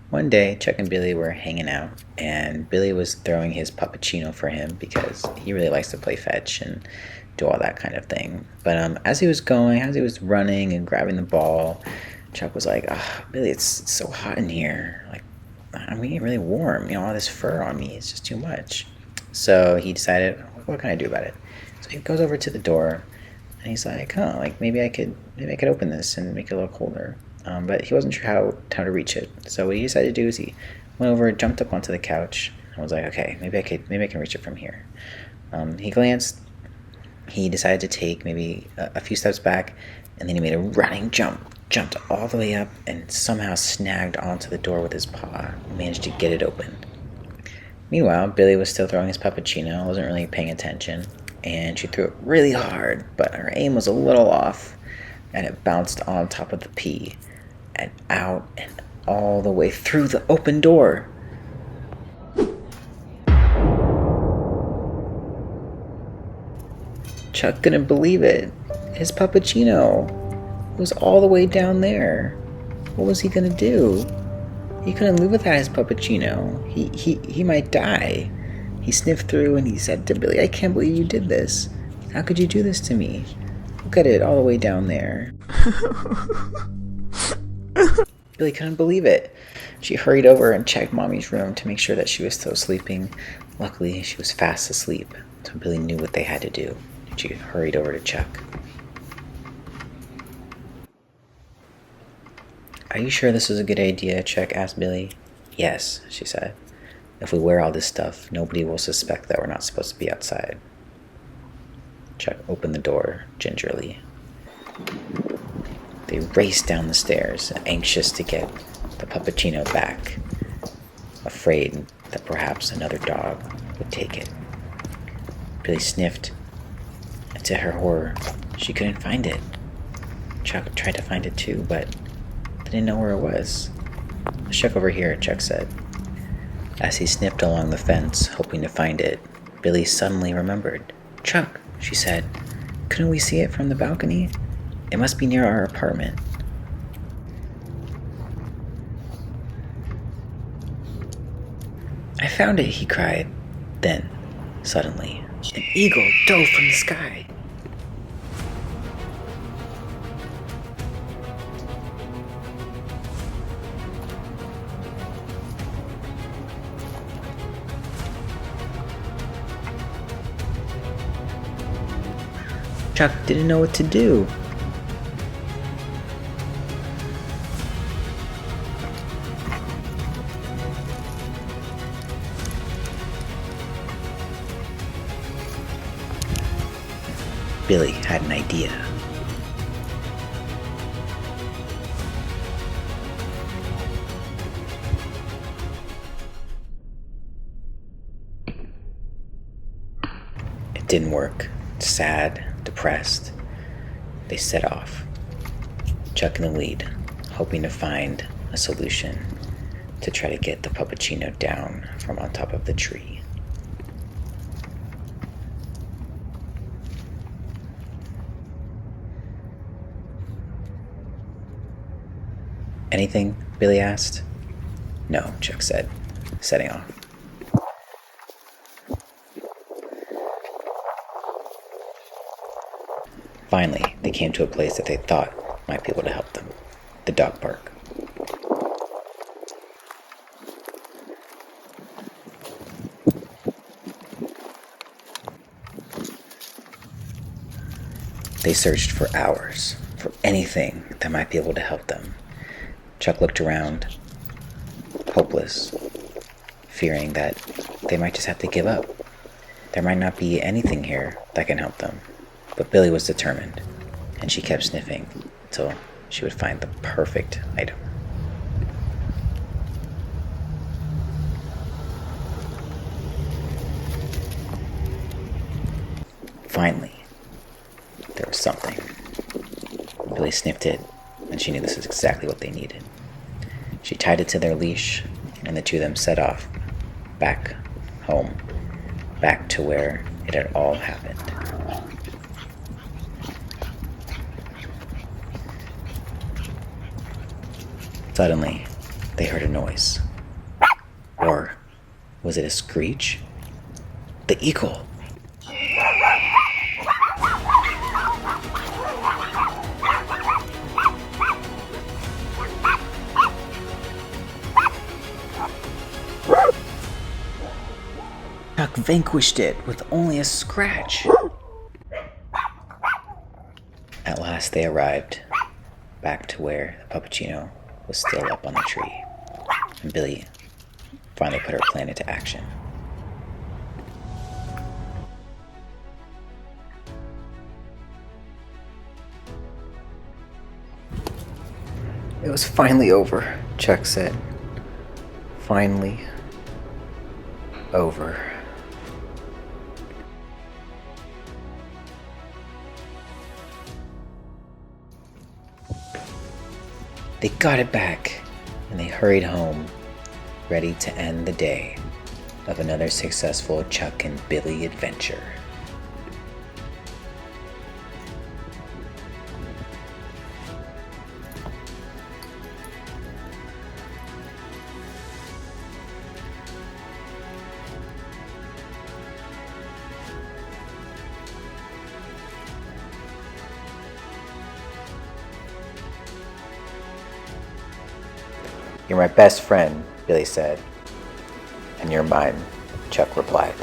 One day, Chuck and Billy were hanging out, and Billy was throwing his puppuccino for him because he really likes to play fetch and do all that kind of thing. But as he was running and grabbing the ball, Chuck was like, oh, Billy, it's so hot in here. Like, I'm getting really warm. All this fur on me. It's just too much. So he decided, what can I do about it? So he goes over to the door, and he's like, oh, like maybe I could open this and make it a little colder. But he wasn't sure how to reach it. So what he decided to do is he went over, jumped up onto the couch, and was like, okay, maybe I can reach it from here. He glanced. He decided to take maybe a few steps back, and then he made a running jump, jumped all the way up, and somehow snagged onto the door with his paw, and managed to get it open. Meanwhile, Billy was still throwing his puppuccino, wasn't really paying attention, and she threw it really hard, but her aim was a little off, and it bounced on top of the pea, and out and all the way through the open door. Chuck couldn't believe it. His puppuccino was all the way down there. What was he gonna do? He couldn't live without his puppuccino. He might die. He sniffed through and he said to Billy, I can't believe you did this. How could you do this to me? Look at it all the way down there. Billy couldn't believe it. She hurried over and checked Mommy's room to make sure that she was still sleeping. Luckily, she was fast asleep, so Billy knew what they had to do. She hurried over to Chuck. Are you sure this is a good idea? Chuck asked Billy. Yes, she said. If we wear all this stuff, nobody will suspect that we're not supposed to be outside. Chuck opened the door gingerly. They raced down the stairs, anxious to get the puppuccino back, afraid that perhaps another dog would take it. Billy sniffed, and to her horror, she couldn't find it. Chuck tried to find it too, but didn't know where it was. Let's check over here, Chuck said. As he sniffed along the fence, hoping to find it, Billy suddenly remembered. Chuck, she said, couldn't we see it from the balcony? It must be near our apartment. I found it, he cried. Then, suddenly, an eagle dove from the sky. Chuck didn't know what to do. Billy had an idea. It didn't work. Sad, depressed, they set off, Chuck in the lead, hoping to find a solution to try to get the puppuccino down from on top of the tree. Anything? Billy asked. No, Chuck said, setting off. Finally, they came to a place that they thought might be able to help them, the dog park. They searched for hours for anything that might be able to help them. Chuck looked around, hopeless, fearing that they might just have to give up. There might not be anything here that can help them. But Billy was determined, and she kept sniffing until she would find the perfect item. Finally, there was something. Billy sniffed it, and she knew this was exactly what they needed. She tied it to their leash, and the two of them set off back home, back to where it had all happened. Suddenly, they heard a noise. Or was it a screech? The eagle! Chuck vanquished it with only a scratch. At last they arrived back to where the puppuccino was still up on the tree, and Billy finally put her plan into action. It was finally over, Chuck said. Finally over. They got it back, and they hurried home, ready to end the day of another successful Chuck and Billy adventure. You're my best friend, Billy said. And you're mine, Chuck replied.